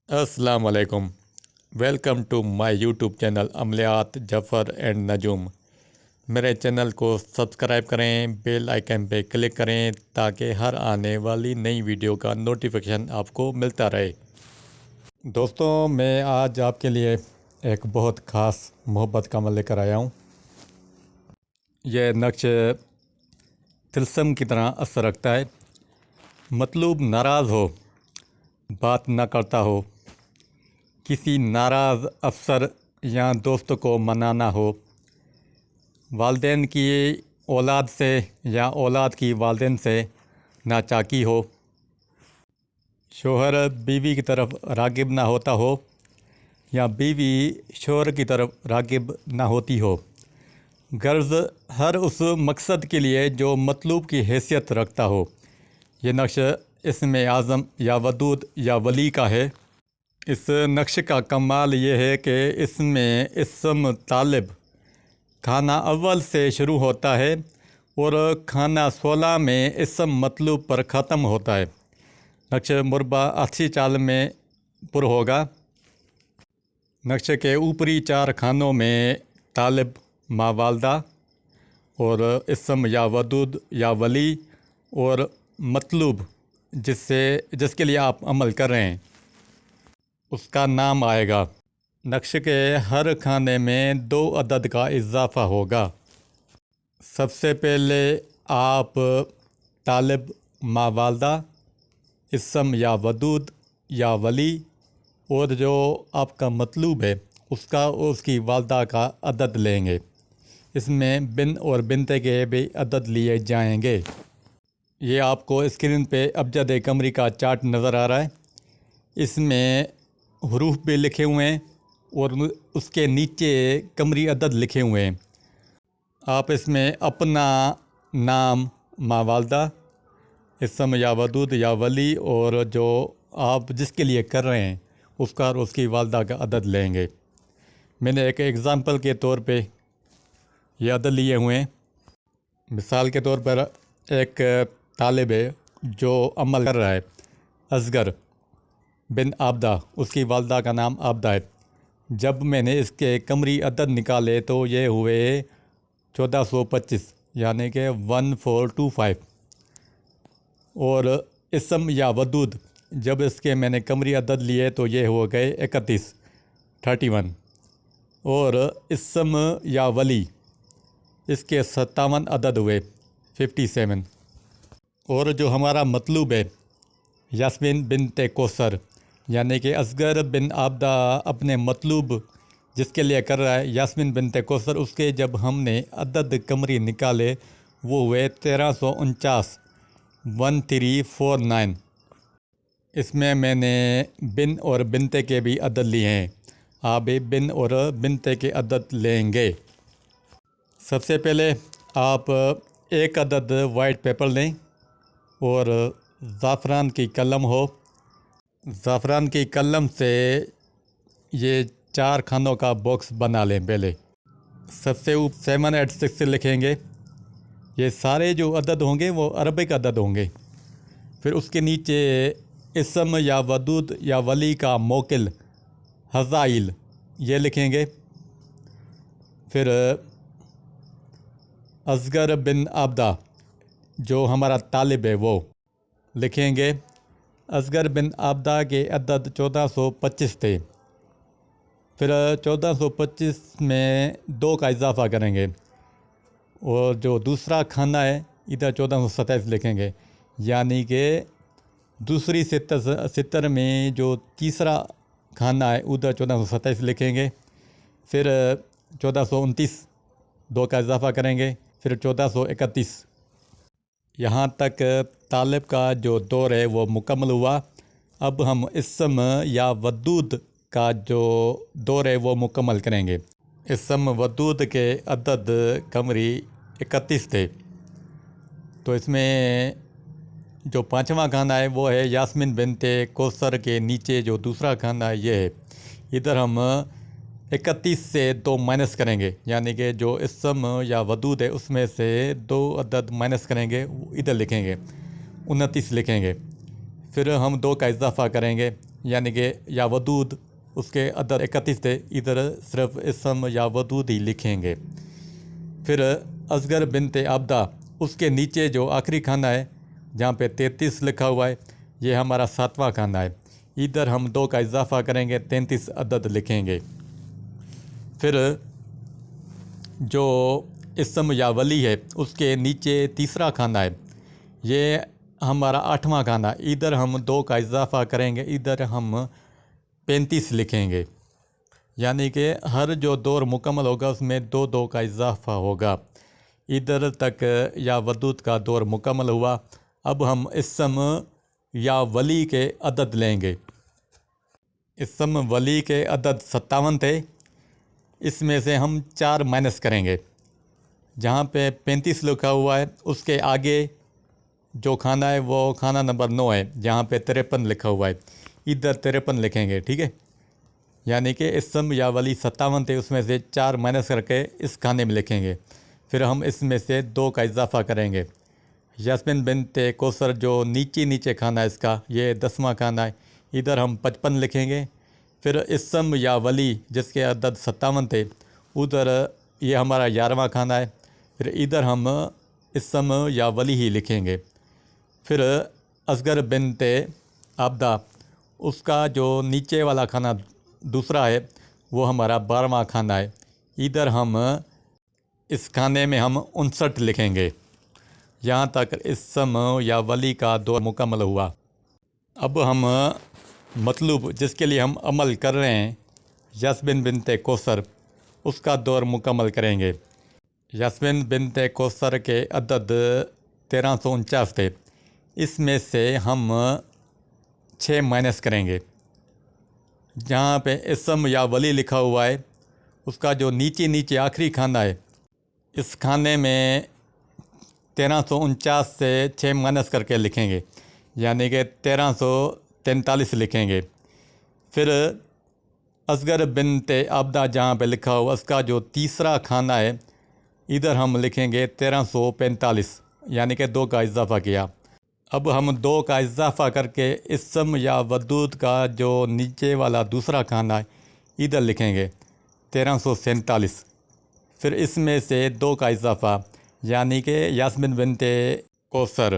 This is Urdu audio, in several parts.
السلام علیکم۔ Welcome to my YouTube channel عملیات جعفر اینڈ نجوم۔ میرے چینل کو سبسکرائب کریں، بیل آئیکن پہ کلک کریں تاکہ ہر آنے والی نئی ویڈیو کا نوٹیفیکیشن آپ کو ملتا رہے۔ دوستوں، میں آج آپ کے لیے ایک بہت خاص محبت کا عمل لے کر آیا ہوں۔ یہ نقش طلسم کی طرح اثر رکھتا ہے۔ مطلوب ناراض ہو، بات نہ کرتا ہو، کسی ناراض افسر یا دوست کو منانا ہو، والدین کی اولاد سے یا اولاد کی والدین سے ناچاکی ہو، شوہر بیوی کی طرف راغب نہ ہوتا ہو یا بیوی شوہر کی طرف راغب نہ ہوتی ہو، غرض ہر اس مقصد کے لیے جو مطلوب کی حیثیت رکھتا ہو۔ یہ نقش اسم اعظم یا ودود یا ولی کا ہے۔ اس نقش کا کمال یہ ہے کہ اس میں اسم طالب خانہ اول سے شروع ہوتا ہے اور خانہ 16 میں اسم مطلوب پر ختم ہوتا ہے۔ نقش مربع اچھی چال میں پر ہوگا۔ نقش کے اوپری 4 خانوں میں طالب ما والدہ اور اسم یا ودود یا ولی اور مطلوب جس کے لیے آپ عمل کر رہے ہیں اس کا نام آئے گا۔ نقش کے ہر خانے میں 2 عدد کا اضافہ ہوگا۔ سب سے پہلے آپ طالب ما والدہ، اسم یا ودود یا ولی اور جو آپ کا مطلوب ہے اس کی والدہ کا عدد لیں گے۔ اس میں بن اور بنتے کے بھی عدد لیے جائیں گے۔ یہ آپ کو اسکرین پہ ابجد قمری کا چارٹ نظر آ رہا ہے۔ اس میں حروف بھی لکھے ہوئے ہیں اور اس کے نیچے قمری عدد لکھے ہوئے ہیں۔ آپ اس میں اپنا نام ما والدہ، اسم یا ودود یا ولی اور جو آپ جس کے لیے کر رہے ہیں اس کا اور اس کی والدہ کا عدد لیں گے۔ میں نے ایک ایگزامپل کے طور پہ یہ عدد لیے ہوئے ہیں۔ مثال کے طور پر ایک طالب ہے جو عمل کر رہا ہے، اصغر بن عابدہ، اس کی والدہ کا نام عابدہ ہے۔ جب میں نے اس کے قمری عدد نکالے تو یہ ہوئے 1425 یعنی کہ 1425، اور اسم یا ودود جب اس کے میں نے قمری عدد لیے تو یہ ہو گئے 31 اور اسم یا ولی اس کے 57 عدد ہوئے 57۔ اور جو ہمارا مطلوب ہے یاسمین بنت کوثر یعنی کہ اصغر بن عابدہ اپنے مطلوب جس کے لیے کر رہا ہے یاسمین بنت کوثر، اس کے جب ہم نے عدد قمری نکالے وہ ہوئے 1349۔ اس میں نے بن اور بنتے کے بھی عدد لیے ہیں۔ آپ بھی بن اور بنتے کے عدد لیں گے۔ سب سے پہلے آپ ایک عدد وائٹ پیپر لیں اور زعفران کی قلم ہو۔ زعفران کی قلم سے یہ 4 خانوں کا باکس بنا لیں۔ پہلے سب سے اوپر 786 لکھیں گے۔ یہ سارے جو عدد ہوں گے وہ عربک عدد ہوں گے۔ پھر اس کے نیچے اسم یا ودود یا ولی کا موکل حزائل یہ لکھیں گے۔ پھر اصغر بن عابدہ جو ہمارا طالب ہے وہ لکھیں گے۔ اصغر بن عابدہ کے عدد 1425 تھے۔ پھر 1425 میں 2 کا اضافہ کریں گے اور جو دوسرا خانہ ہے ادھر 1427 لکھیں گے، یعنی کہ دوسری 70 میں جو تیسرا خانہ ہے ادھر 1427 لکھیں گے۔ پھر 1429 2 کا اضافہ کریں گے، پھر 1431۔ یہاں تک طالب کا جو دور ہے وہ مکمل ہوا۔ اب ہم اسم یا ودود کا جو دور ہے وہ مکمل کریں گے۔ اسم ودود کے عدد قمری 31 تھے، تو اس میں جو 5واں خانہ ہے وہ ہے یاسمین بنت کوثر کے نیچے جو دوسرا خانہ ہے یہ ہے۔ ادھر ہم 31 سے 2 مائنس کریں گے، یعنی کہ جو اسم یا ودود ہے اس میں سے 2 عدد مائنس کریں گے، ادھر لکھیں گے 29 لکھیں گے۔ پھر ہم 2 کا اضافہ کریں گے، یعنی کہ یا ودود اس کے عدد 31 تھے، ادھر صرف اسم یا ودود ہی لکھیں گے۔ پھر اصغر بنت عبدہ، اس کے نیچے جو آخری کھانا ہے جہاں پہ 33 لکھا ہوا ہے، یہ ہمارا 7واں کھانا ہے، ادھر ہم 2 کا اضافہ کریں گے، 33 عدد لکھیں گے۔ پھر جو اسم یا ولی ہے اس کے نیچے تیسرا کھانا ہے، یہ ہمارا 8واں کھانا ہے، ادھر ہم 2 کا اضافہ کریں گے، ادھر ہم 35 لکھیں گے، یعنی کہ ہر جو دور مکمل ہوگا اس میں 2 کا اضافہ ہوگا۔ ادھر تک یا ودود کا دور مکمل ہوا۔ اب ہم اسم یا ولی کے عدد لیں گے۔ اسم ولی کے عدد 57 تھے، اس میں سے ہم 4 مائنس کریں گے۔ جہاں پہ 35 لکھا ہوا ہے اس کے آگے جو کھانا ہے وہ کھانا نمبر 9 ہے، جہاں پہ 53 لکھا ہوا ہے، ادھر 53 لکھیں گے، ٹھیک ہے؟ یعنی کہ اسم یا ولی 57 تھے، اس میں سے 4 مائنس کر کے اس کھانے میں لکھیں گے۔ پھر ہم اس میں سے 2 کا اضافہ کریں گے۔ یاسمین بنت کوثر جو نیچے کھانا ہے اس کا، یہ 10واں کھانا ہے، ادھر ہم 55 لکھیں گے۔ پھر اسم یا ولی جس کے عدد 57 تھے، ادھر یہ ہمارا 11واں کھانا ہے، پھر ادھر ہم اسم یا ولی ہی لکھیں گے۔ پھر اصغر بنت عبدہ، اس کا جو نیچے والا کھانا دوسرا ہے وہ ہمارا 12واں کھانا ہے، ادھر ہم اس کھانے میں ہم 59 لکھیں گے۔ یہاں تک اسم یا ولی کا دور مکمل ہوا۔ اب ہم مطلوب جس کے لیے ہم عمل کر رہے ہیں، یاسمین بنت کوثر، اس کا دور مکمل کریں گے۔ یاسمین بنت کوثر کے عدد 1349 تھے، اس میں سے ہم 6 مائنس کریں گے۔ جہاں پہ اسم یا ولی لکھا ہوا ہے اس کا جو نیچے آخری کھانا ہے، اس کھانے میں 1349 سے 6 مائنس کر کے لکھیں گے، یعنی کہ 1343 لکھیں گے۔ پھر اصغر بنت عبدہ جہاں پہ لکھا ہوا اس کا جو تیسرا کھانا ہے، ادھر ہم لکھیں گے 1345، یعنی کہ 2 کا اضافہ کیا۔ اب ہم 2 کا اضافہ کر کے اسم یا ودود کا جو نیچے والا دوسرا کھانا ہے ادھر لکھیں گے 1347۔ پھر اس میں سے 2 کا اضافہ، یعنی کہ یاسمین بنت کوثر،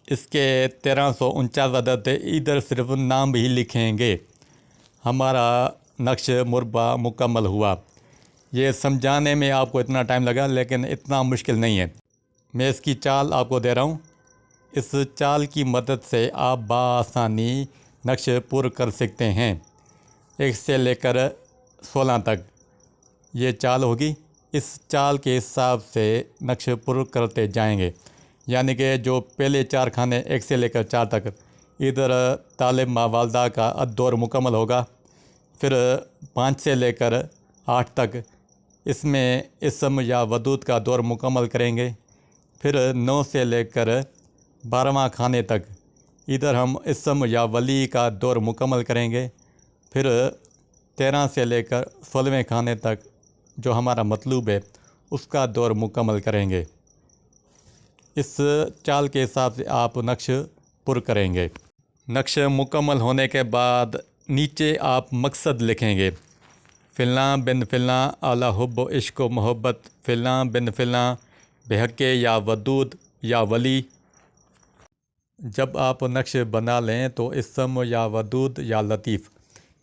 اس کے 1349 عدد ہے، ادھر صرف نام ہی لکھیں گے۔ ہمارا نقش مربع مکمل ہوا۔ یہ سمجھانے میں آپ کو اتنا ٹائم لگا، لیکن اتنا مشکل نہیں ہے۔ میں اس کی چال آپ کو دے رہا ہوں، اس چال کی مدد سے آپ بآسانی نقش پر کر سکتے ہیں۔ 1 سے لے کر 16 تک یہ چال ہوگی، اس چال کے حساب سے نقش پر کرتے جائیں گے، یعنی کہ جو پہلے 4 کھانے 1 سے لے کر 4 تک، ادھر طالب ماں والدہ کا دور مکمل ہوگا۔ پھر 5 سے لے کر 8 تک اس میں اسم یا ودود کا دور مکمل کریں گے۔ پھر 9 سے لے کر 12واں کھانے تک ادھر ہم اسم یا ولی کا دور مکمل کریں گے۔ پھر 13 سے لے کر 16ویں کھانے تک جو ہمارا مطلوب ہے اس کا دور مکمل کریں گے۔ اس چال کے حساب سے آپ نقش پر کریں گے۔ نقش مکمل ہونے کے بعد نیچے آپ مقصد لکھیں گے۔ فلاں بن فلاں اعلیٰ حب و عشق و محبت، فلاں بن فلاں بحق یا ودود یا ولی۔ جب آپ نقش بنا لیں تو اسم یا ودود یا لطیف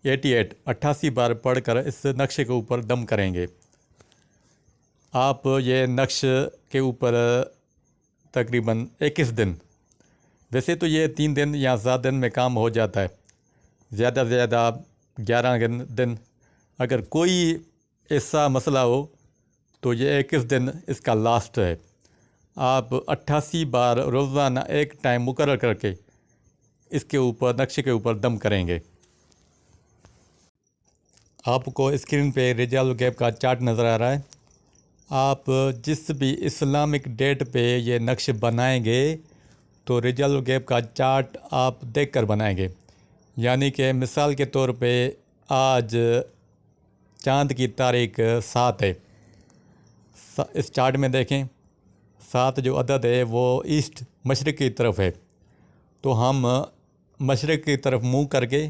88 بار پڑھ کر اس نقش کے اوپر دم کریں گے۔ آپ یہ نقش کے اوپر تقریباً 21 دن، ویسے تو یہ 3 دن یا 7 دن میں کام ہو جاتا ہے، زیادہ سے زیادہ 11 دن۔ اگر کوئی ایسا مسئلہ ہو تو یہ 21 دن اس کا لاسٹ ہے۔ آپ 88 بار روزانہ ایک ٹائم مقرر کر کے اس کے اوپر نقشے کے اوپر دم کریں گے۔ آپ کو اسکرین پہ رجال الغیب کا چارٹ نظر آ رہا ہے۔ آپ جس بھی اسلامک ڈیٹ پہ یہ نقش بنائیں گے تو رجال الغیب کا چارٹ آپ دیکھ کر بنائیں گے، یعنی کہ مثال کے طور پہ آج چاند کی تاریخ 7 ہے، اس چارٹ میں دیکھیں 7 جو عدد ہے وہ ایسٹ مشرق کی طرف ہے، تو ہم مشرق کی طرف منہ کر کے